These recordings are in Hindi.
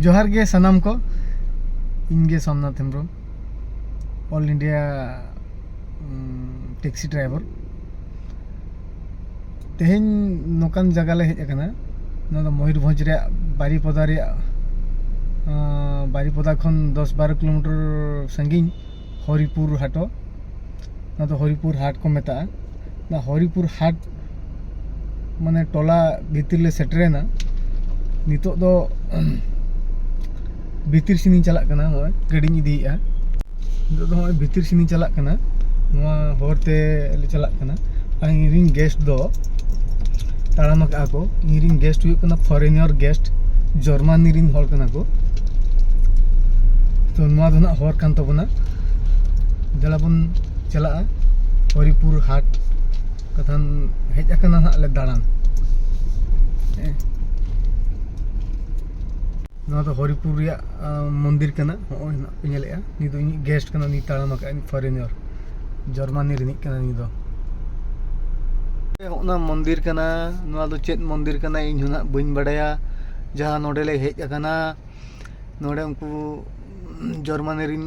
जोहार गे सनाम को इनगे Somnath Hembram all India taxi driver तेहेन नोकान जगह ले हेजना मयूरभंज रे बारीपदा रे बारीपदा खन 10-12 किलोमीटर संगीन हरिपुर हाटो ना तो हरिपुर हाट को मेता ना हरिपुर हाट माने टोला भीतर ले सेटरेना नितो दो भीतर सिनी चला कना होय गाड़ी इदीया नितो दो होय भीतर सिनी चला कना नोआ होरते ले चला कना इरिन गेस्ट दो ताड़ाम का को इरिन गेस्ट हुई कना फॉरेनर गेस्ट जर्मनी रिन हॉल कना को तो नोआ दो ना होर कान तबना जलाबन चला हरिपुर हाट कथान हेज अकना ना ले दाड़ान ना तो हरिपुर रिया मंदिर कना होय ना पेनेलेआ नी दो इन गेस्ट कना नी ताड़ाम का फॉरेनर जर्मनी रिनिक कना नी दो होना मंदिर कना नोआ दो चेत मंदिर कना इन हुना बइन बड़ाया जहां नोडेले हेज अकना नोडे उनको जर्मनी रिन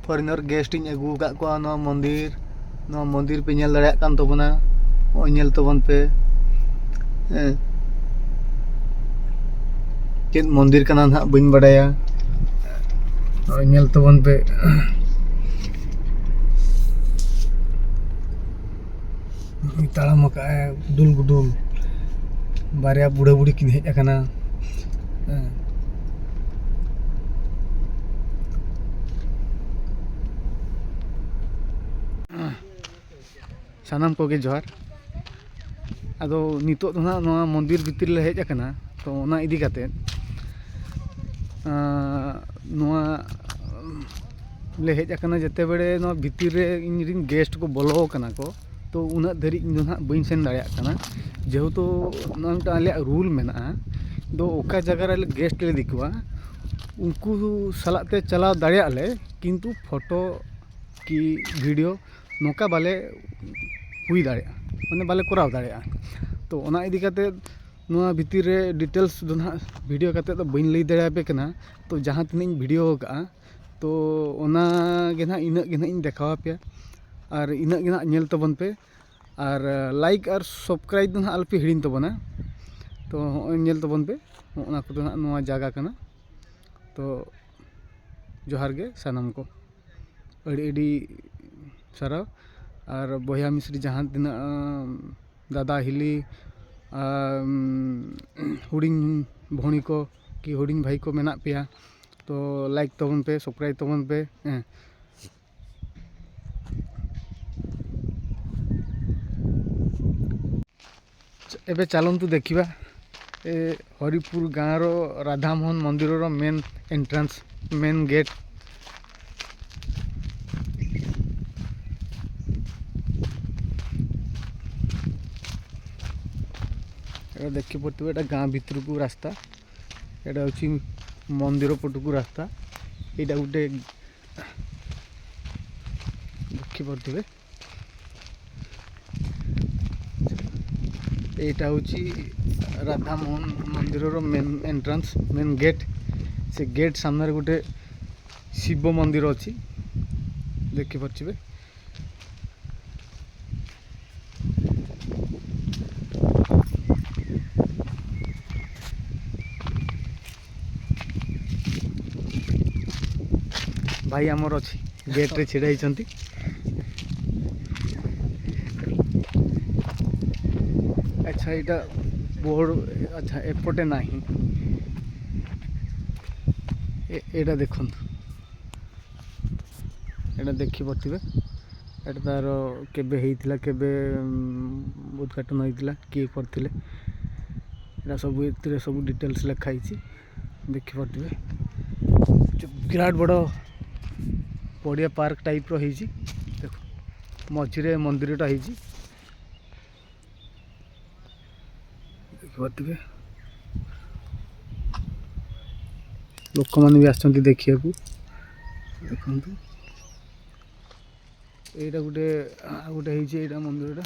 फॉरेनर गेस्ट इन अगू का को नोआ मंदिर पे नेल दड़ाया कान तबना ओ नेल तबन पे चेत मंदिर कना ना बइन बड़ाया ओ नेल तबन पे ताड़ाम का दुल गुदुल बारिया बुढ़ा बुढ़ी किन हेज अकना सानाम को गे जोहार अदो नितो तो ना नोआ मंदिर भीतर ले हेज अकना तो ओना इदी काते नोआ ले हेज अकना जते बेड़े नोआ भीतर रे इन रिन गेस्ट को बोलो कना को तो उना धरी इन ना बइन सेन दाड़िया कना जेहेतु नोआ मिटा आले रूल मेना दो ओका जगह रे गेस्ट ले दिकुआ उनको सलाते चलाव दाड़िया ले किंतु फोटो की वीडियो नोका बाले हुई दाड़िया माने बाले कराव दाड़िया तो ओना इदी काते नोआ भीतर रे डिटेल्स दो ना वीडियो काते तो बइन लई दाड़िया पे कना तो जहां तिनिन वीडियो का तो ओना गे ना इना गे ना इन देखावा पे और इना गे ना नेल तबन पे और लाइक और सब्सक्राइब दो ना अलपे हिड़िन तबना तो नेल तबन पे ओना को ना नोआ जगह कना तो जोहार गे सानाम को अड़ी अड़ी साराव और बया मिश्री जहाँ तीना दादा हिली हुडिंग भौणी को कि हुडिंग भाई को मेना पेया तो लाइक तबन पे सब्सक्राइब तबन पे एबे चलन तो देखिबा हरिपुर गाँव रो राधामोहन मंदिर रो मेन एंट्रेंस मेन गेट देखी पड़े एटा गाँ भीतर को रास्ता एटा हूँ मंदिर पट को रास्ता यहाँ गोटे देखी पड़े यहाँ हूँ राधामोहन मंदिर रो मेन एंट्रेंस मेन गेट से गेट सामने गोटे शिव मंदिर अच्छी देखी पड़े भाई आमर अच्छी गेट रे छिड़ा होती अच्छा यहाँ बोर्ड अच्छा एपटे ना एटा देख देखी पड़े एटा तार केबे हेइतिला केबे उद्घाटन होइतिला किए करथिले एटा सब एतिरे सब डिटेल्स लिखाई देखी पड़े विराट बड़ पड़िया पार्क टाइप रो देख मझे मंदिरटा हो देखिए लोक मैंने भी आसछन्ति देखिया को देखु एटा गोटे गोटे होइछि मंदिरटा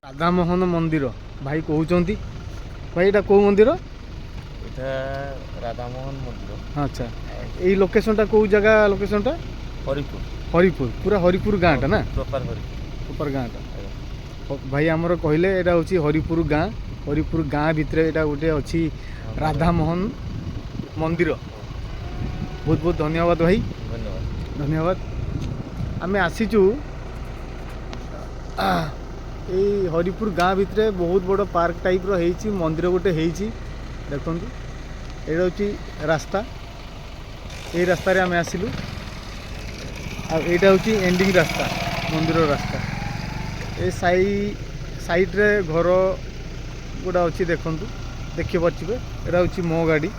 ରାଧାମୋହନ ମନ୍ଦିର ଭାଇ କହୁଛନ୍ତି। ଭାଇ ଏଇଟା କେଉଁ ମନ୍ଦିର? এটা রাধামোহন মন্দির আচ্ছা, এই লোকেশনটা କେଉଁ ଜାଗା লোকেশনটা? হরিপুর হরিপুর, পুরা হরিপুর গাଁଟା ନା? প্রপার হরিপুর ପ୍ରପର ଗାଁଟା। ଭାଇ ଆମର କହିଲେ ଏଇଟା ହେଉଛି ହରିପୁର ଗାଁ। ହରିପୁର ଗାଁ ଭିତରେ ଏଇଟା ଗୋଟେ ଅଛି ରାଧାମୋହନ ମନ୍ଦିର। ବହୁତ ବହୁତ ଧନ୍ୟବାଦ ଭାଇ, ধন্যবাদ। ଧନ୍ୟବାଦ। ଆମେ ଆସିଛୁ ଏଇ ହରିପୁର ଗାଁ ଭିତରେ ବହୁତ ବଡ଼ ପାର୍କ ଟାଇପ୍ର ହେଇଛି, ମନ୍ଦିର ଗୋଟେ ହେଇଛି ଦେଖନ୍ତୁ। ଏଇଟା ହେଉଛି ରାସ୍ତା, ଏଇ ରାସ୍ତାରେ ଆମେ ଆସିଲୁ। ଆଉ ଏଇଟା ହେଉଛି ଏଣ୍ଡିଂ ରାସ୍ତା, ମନ୍ଦିର ରାସ୍ତା। ଏ ସାଇଡ଼୍ରେ ଘର ଗୁଡ଼ା ଅଛି ଦେଖନ୍ତୁ, ଦେଖିପାରୁଥିବେ। ଏଇଟା ହେଉଛି ମୋ ଗାଡ଼ି।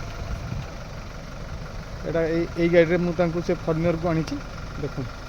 ଏଇଟା ଏଇ ଗାଡ଼ିରେ ମୁଁ ତାଙ୍କୁ ସେ ଫର୍ନିଅରକୁ ଆଣିଛି ଦେଖନ୍ତୁ।